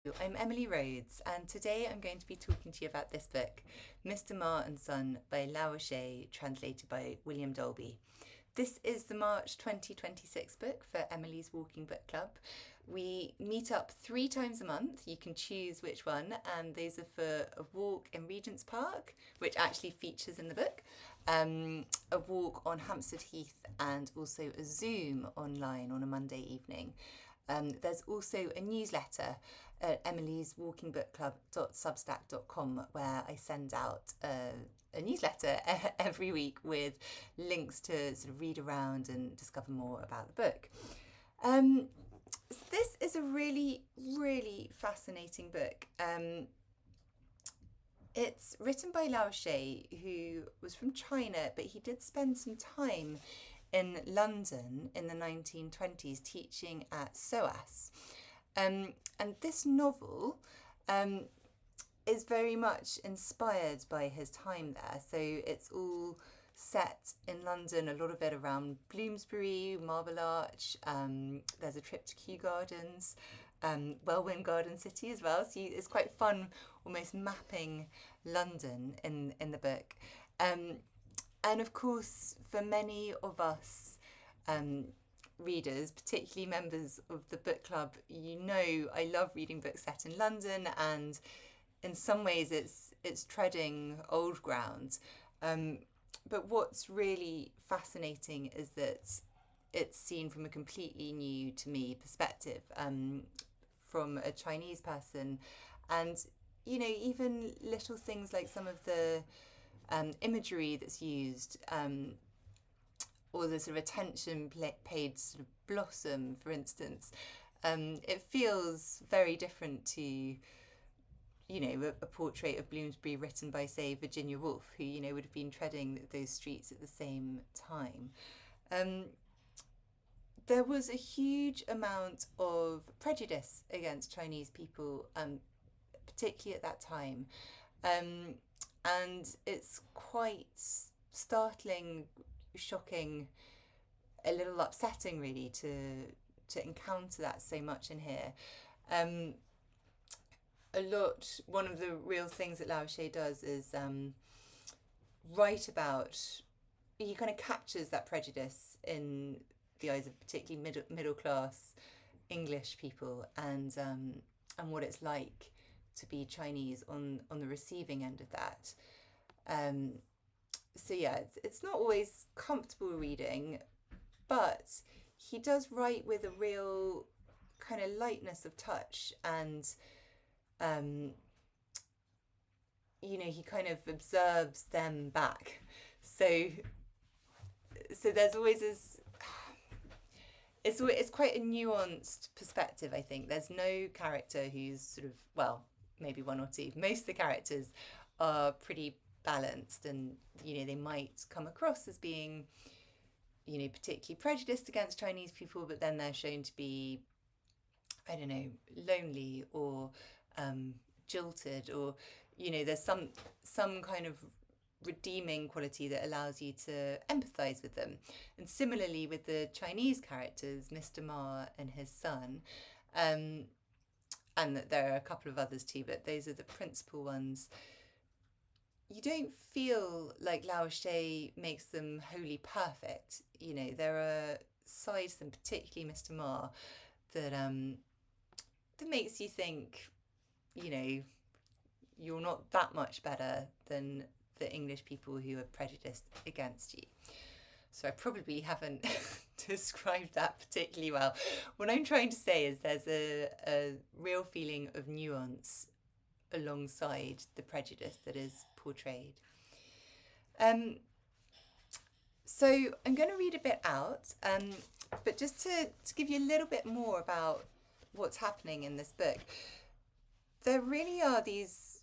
I'm Emily Rhodes, and today I'm going to be talking to you about this book, Mr. Ma and Son by Lao She, translated by Willian Dolby. This is the March 2026 book for Emily's Walking Book Club. We meet up 3 times a month. You can choose which one, and those are for a walk in Regent's Park, which actually features in the book, a walk on Hampstead Heath, and also a Zoom online on a Monday evening. There's also a newsletter at emily'swalkingbookclub.substack.com where I send out a newsletter every week with links to sort of read around and discover more about the book. This is a really, really fascinating book. It's written by Lao She, who was from China, but he did spend some time in London in the 1920s teaching at SOAS. And this novel is very much inspired by his time there. So it's all set in London, a lot of it around Bloomsbury, Marble Arch. There's a trip to Kew Gardens, Welwyn Garden City as well. So it's quite fun almost mapping London in the book. And of course, for many of us readers, particularly members of the book club, you know I love reading books set in London, and in some ways it's treading old ground. But what's really fascinating is that it's seen from a completely new to me perspective, from a Chinese person. And, you know, even little things like some of the imagery that's used, or the sort of attention paid to sort of blossom, for instance, it feels very different to, you know, a portrait of Bloomsbury written by, say, Virginia Woolf, who, you know, would have been treading those streets at the same time. There was a huge amount of prejudice against Chinese people, particularly at that time. And it's quite startling, shocking, a little upsetting really to encounter that so much in here. One of the real things that Lao She does is write about, he kind of captures that prejudice in the eyes of particularly middle class English people, and what it's like to be Chinese on the receiving end of that. So yeah, it's not always comfortable reading, but he does write with a real kind of lightness of touch, and you know, he kind of observes them back. So there's always this. It's quite a nuanced perspective, I think. There's no character who's sort of, well, maybe one or two. Most of the characters are pretty balanced, and, you know, they might come across as being, you know, particularly prejudiced against Chinese people, but then they're shown to be, I don't know, lonely or jilted, or, you know, there's some kind of redeeming quality that allows you to empathize with them. And similarly with the Chinese characters, Mr. Ma and his son, and that there are a couple of others too, but those are the principal ones. You don't feel like Lao She makes them wholly perfect. You know, there are sides to them, particularly Mr. Ma, that that makes you think, you know, you're not that much better than the English people who are prejudiced against you. So I probably haven't described that particularly well. What I'm trying to say is there's a real feeling of nuance alongside the prejudice that is portrayed. So I'm going to read a bit out, but just to give you a little bit more about what's happening in this book, there really are these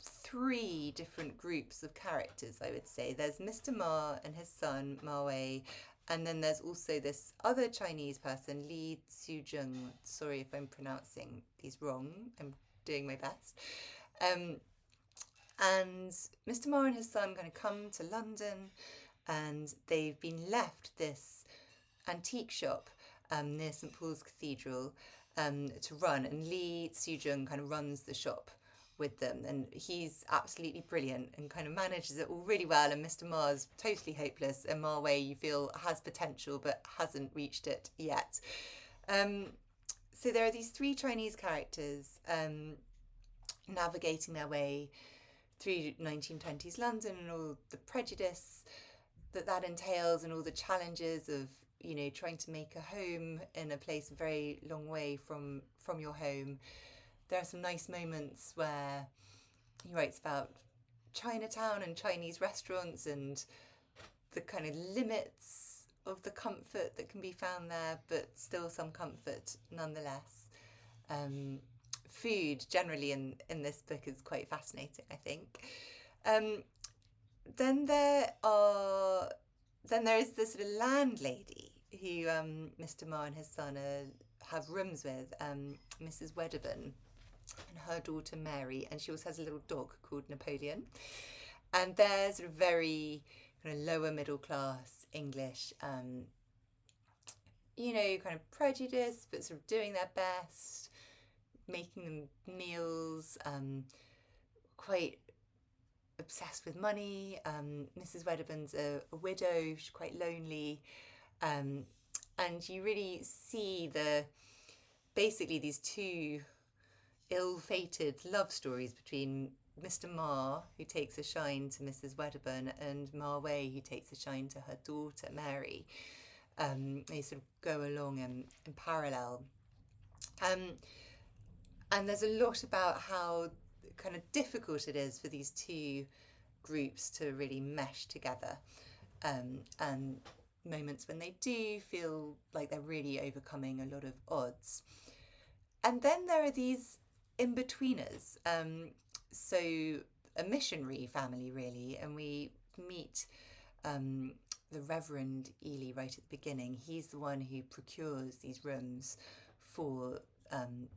3 different groups of characters, I would say. There's Mr. Ma and his son, Ma Wei, and then there's also this other Chinese person, Li Zhuzheng. Sorry if I'm pronouncing these wrong, I'm doing my best. And Mr. Ma and his son kind of come to London, and they've been left this antique shop near St Paul's Cathedral, to run, and Lee Soo-jung kind of runs the shop with them, and he's absolutely brilliant and kind of manages it all really well, and Mr. Ma's totally hopeless, and Ma Wei, you feel, has potential but hasn't reached it yet. So there are these three Chinese characters navigating their way through 1920s London and all the prejudice that entails, and all the challenges of, you know, trying to make a home in a place a very long way from your home. There are some nice moments where he writes about Chinatown and Chinese restaurants and the kind of limits of the comfort that can be found there, but still some comfort nonetheless. Food generally in this book is quite fascinating, I think. Then there is this sort of landlady who Mr. Ma and his son have rooms with, Mrs. Wedderburn and her daughter Mary, and she also has a little dog called Napoleon. And they're sort of very kind of lower middle class English, you know, kind of prejudice, but sort of doing their best, making them meals, quite obsessed with money. Mrs. Wedderburn's a widow, she's quite lonely, and you really see basically these two ill-fated love stories between Mr. Ma, who takes a shine to Mrs. Wedderburn, and Ma Wei, who takes a shine to her daughter Mary. They sort of go along in parallel. And there's a lot about how kind of difficult it is for these two groups to really mesh together, and moments when they do feel like they're really overcoming a lot of odds. And then there are these in-betweeners, so a missionary family really, and we meet the Reverend Ely right at the beginning. He's the one who procures these rooms for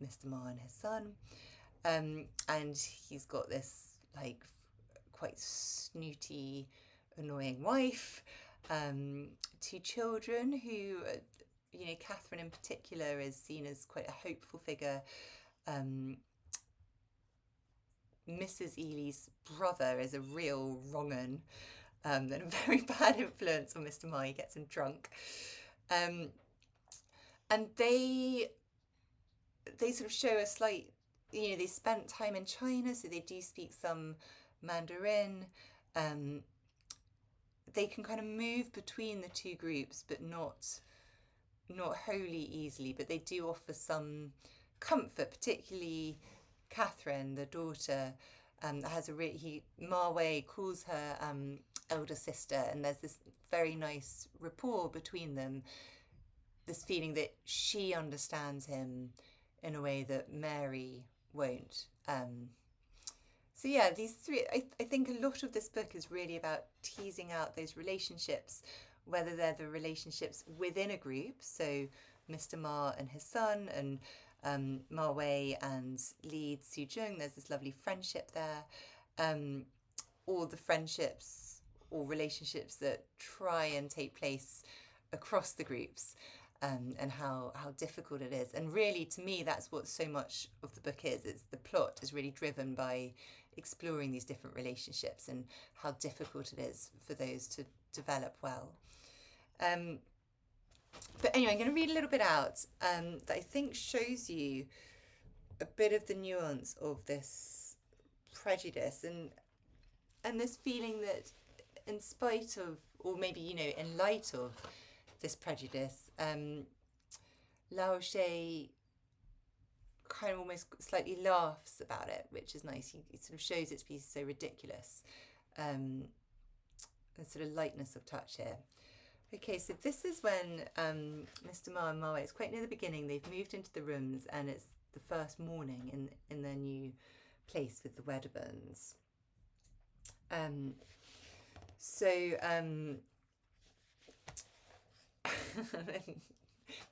Mr. Ma and his son, and he's got this like quite snooty, annoying wife, two children who, you know, Catherine in particular is seen as quite a hopeful figure. Mrs. Ely's brother is a real wrong-un, and a very bad influence on Mr. Ma. He gets him drunk, and they sort of show a slight, you know, they spent time in China, so they do speak some Mandarin. They can kind of move between the two groups, but not wholly easily, but they do offer some comfort, particularly Catherine, the daughter, has Ma Wei calls her elder sister, and there's this very nice rapport between them, this feeling that she understands him in a way that Mary won't. So yeah, these three, I think a lot of this book is really about teasing out those relationships, whether they're the relationships within a group, so Mr. Ma and his son, and Ma Wei and Lee Soo-jung, there's this lovely friendship there, or the friendships or relationships that try and take place across the groups, and how difficult it is. And really, to me, that's what so much of the book is. It's the plot is really driven by exploring these different relationships and how difficult it is for those to develop well. But anyway, I'm going to read a little bit out that I think shows you a bit of the nuance of this prejudice and this feeling that in spite of, or maybe, you know, in light of this prejudice, Lao She kind of almost slightly laughs about it, which is nice. He sort of shows it to be so ridiculous. A sort of lightness of touch here. Okay, so this is when Mr. Ma and Ma Wei, it's quite near the beginning, they've moved into the rooms and it's the first morning in their new place with the Wedderburns.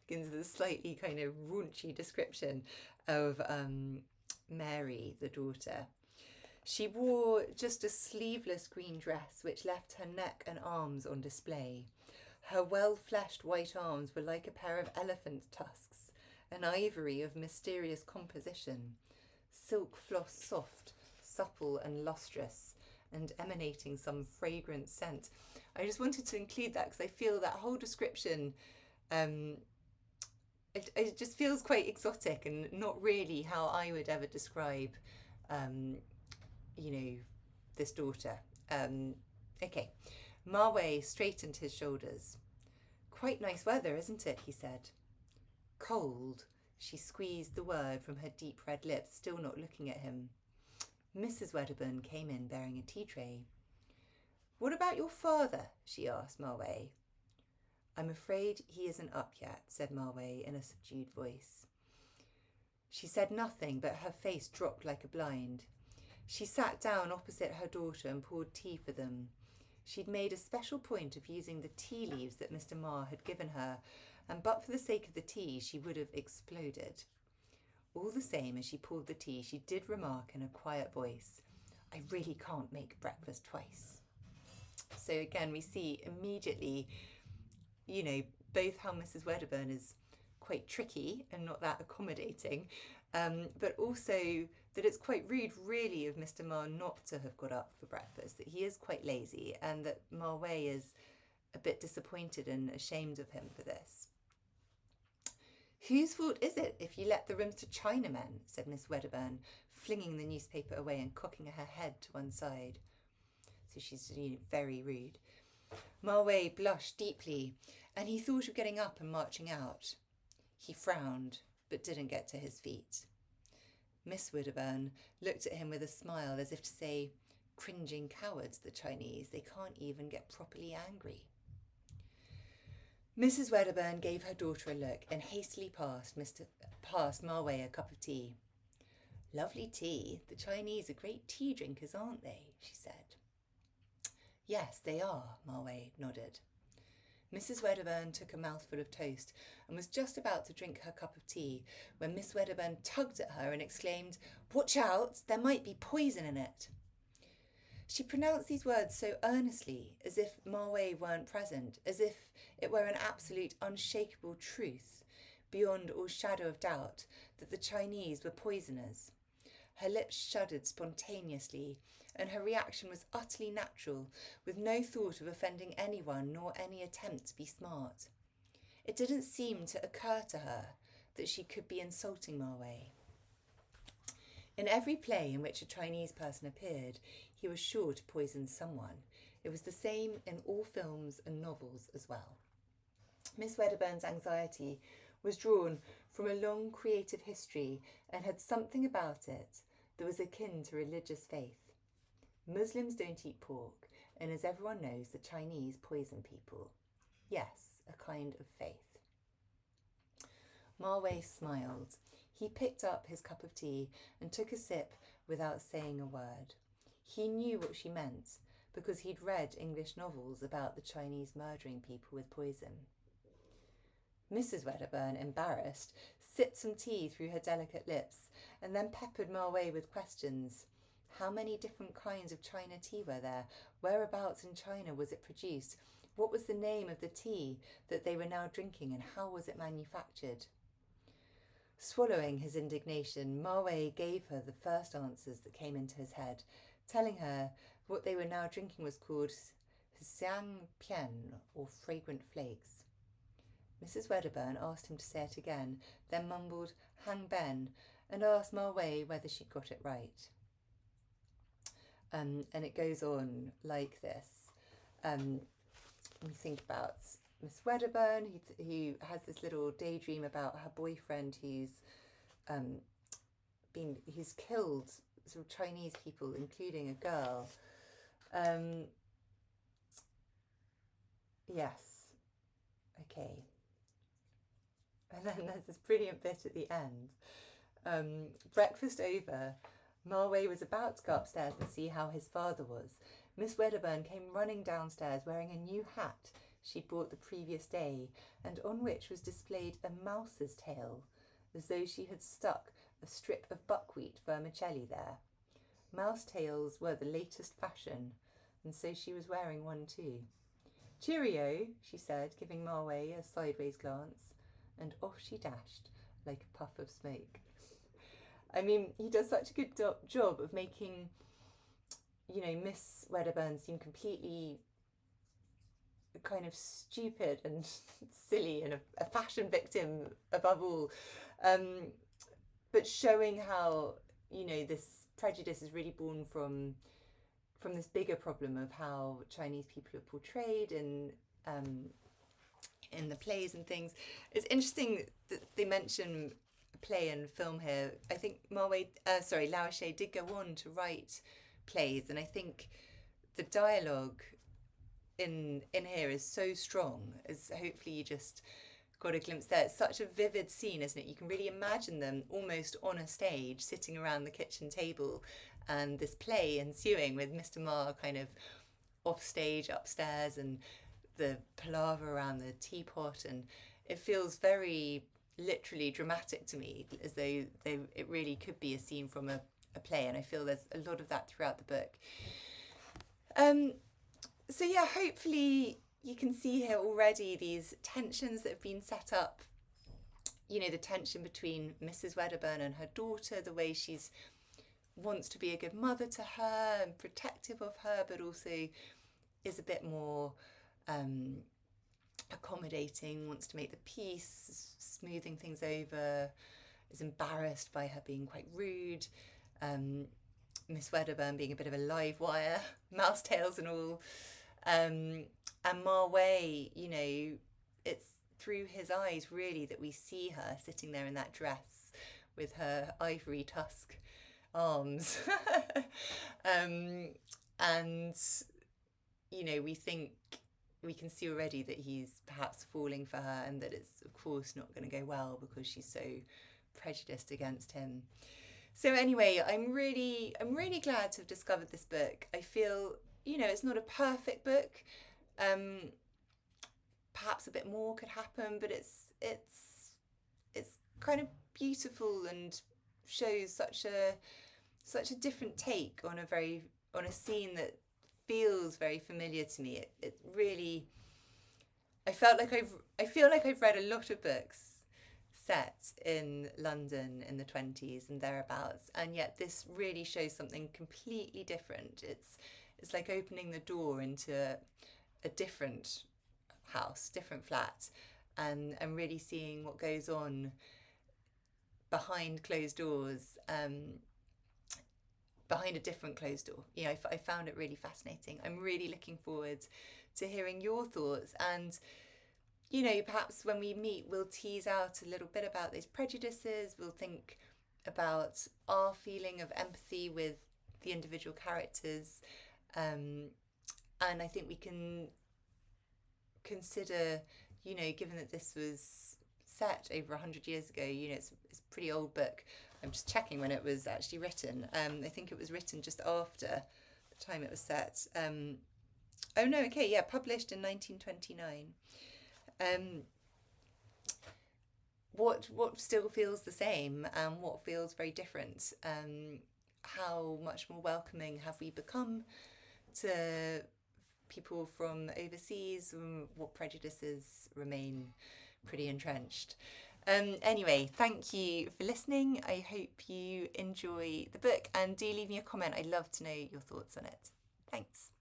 Begins with a slightly kind of raunchy description of Mary, the daughter. She wore just a sleeveless green dress which left her neck and arms on display. Her well-fleshed white arms were like a pair of elephant tusks, an ivory of mysterious composition, silk floss soft, supple and lustrous, and emanating some fragrant scent. I just wanted to include that because I feel that whole description, it just feels quite exotic and not really how I would ever describe, this daughter. Okay, Ma Wei straightened his shoulders. Quite nice weather, isn't it? He said. Cold. She squeezed the word from her deep red lips, still not looking at him. Mrs. Wedderburn came in bearing a tea tray. What about your father? She asked Ma Wei. I'm afraid he isn't up yet, said Ma Wei in a subdued voice. She said nothing, but her face dropped like a blind. She sat down opposite her daughter and poured tea for them. She'd made a special point of using the tea leaves that Mr. Ma had given her, and but for the sake of the tea, she would have exploded. All the same, as she poured the tea, she did remark in a quiet voice, I really can't make breakfast twice. So again, we see immediately, both how Mrs. Wedderburn is quite tricky and not that accommodating, but also that it's quite rude, really, of Mr. Ma not to have got up for breakfast, that he is quite lazy, and that Ma Wei is a bit disappointed and ashamed of him for this. Whose fault is it if you let the rooms to Chinamen? Said Miss Wedderburn, flinging the newspaper away and cocking her head to one side. So she's very rude. Ma Wei blushed deeply, and he thought of getting up and marching out. He frowned, but didn't get to his feet. Miss Wedderburn looked at him with a smile as if to say, cringing cowards, the Chinese, they can't even get properly angry. Mrs. Wedderburn gave her daughter a look and hastily passed Ma Wei a cup of tea. Lovely tea. The Chinese are great tea drinkers, aren't they? She said. Yes, they are, Ma Wei nodded. Mrs. Wedderburn took a mouthful of toast and was just about to drink her cup of tea when Miss Wedderburn tugged at her and exclaimed, Watch out, there might be poison in it. She pronounced these words so earnestly, as if Ma Wei weren't present, as if it were an absolute unshakable truth, beyond all shadow of doubt, that the Chinese were poisoners. Her lips shuddered spontaneously, and her reaction was utterly natural, with no thought of offending anyone nor any attempt to be smart. It didn't seem to occur to her that she could be insulting Ma Wei. In every play in which a Chinese person appeared, he was sure to poison someone. It was the same in all films and novels as well. Miss Wedderburn's anxiety was drawn from a long creative history and had something about it that was akin to religious faith. Muslims don't eat pork, and as everyone knows, the Chinese poison people. Yes, a kind of faith. Ma Wei smiled. He picked up his cup of tea and took a sip without saying a word. He knew what she meant because he'd read English novels about the Chinese murdering people with poison. Mrs. Wedderburn, embarrassed, sipped some tea through her delicate lips and then peppered Ma Wei with questions. How many different kinds of China tea were there? Whereabouts in China was it produced? What was the name of the tea that they were now drinking, and how was it manufactured? Swallowing his indignation, Ma Wei gave her the first answers that came into his head, telling her what they were now drinking was called xiang pian, or fragrant flakes. Mrs. Wedderburn asked him to say it again, then mumbled hang ben, and asked Ma Wei whether she got it right. And it goes on like this. We think about Miss Wedderburn, who has this little daydream about her boyfriend who's killed sort of Chinese people, including a girl. Yes. Okay. And then there's this brilliant bit at the end. Breakfast over, Ma Wei was about to go upstairs and see how his father was. Miss Wedderburn came running downstairs wearing a new hat she'd bought the previous day, and on which was displayed a mouse's tail, as though she had stuck a strip of buckwheat vermicelli there. Mouse tails were the latest fashion, and so she was wearing one too. Cheerio, she said, giving Ma Wei a sideways glance, and off she dashed, like a puff of smoke. I mean, he does such a good job of making, Miss Wedderburn seem completely kind of stupid and silly and a fashion victim above all. But showing how, this prejudice is really born from this bigger problem of how Chinese people are portrayed in the plays and things. It's interesting that they mention play and film here. I think Lao She did go on to write plays, and I think the dialogue in here is so strong, as hopefully you just got a glimpse there. It's such a vivid scene, isn't it? You can really imagine them almost on a stage, sitting around the kitchen table, and this play ensuing with Mr. Ma kind of off stage upstairs, and the palaver around the teapot, and it feels very literally dramatic to me, as though it really could be a scene from a play, and I feel there's a lot of that throughout the book. So yeah, hopefully you can see here already these tensions that have been set up, the tension between Mrs. Wedderburn and her daughter, the way she's wants to be a good mother to her and protective of her, but also is a bit more accommodating, wants to make the peace, smoothing things over, is embarrassed by her being quite rude, Miss Wedderburn being a bit of a live wire, mouse tails and all, and Ma Wei, it's through his eyes really that we see her sitting there in that dress with her ivory tusk arms. And we think we can see already that he's perhaps falling for her, and that it's of course not going to go well because she's so prejudiced against him. So anyway, I'm really glad to have discovered this book. I feel it's not a perfect book. Perhaps a bit more could happen, but it's kind of beautiful and shows such a different take on a scene that feels very familiar to me. It really, I feel like I've read a lot of books set in London in the 20s and thereabouts, and yet this really shows something completely different. It's like opening the door into a different house, different flat, and really seeing what goes on behind closed doors, behind a different closed door. I found it really fascinating. I'm really looking forward to hearing your thoughts, and perhaps when we meet, we'll tease out a little bit about those prejudices. We'll think about our feeling of empathy with the individual characters, and I think we can consider, given that this was set over 100 years ago, it's a pretty old book. I'm just checking when it was actually written. I think it was written just after the time it was set. Published in 1929. What still feels the same, and what feels very different? How much more welcoming have we become to people from overseas? What prejudices remain pretty entrenched? Anyway, thank you for listening. I hope you enjoy the book, and do leave me a comment. I'd love to know your thoughts on it. Thanks.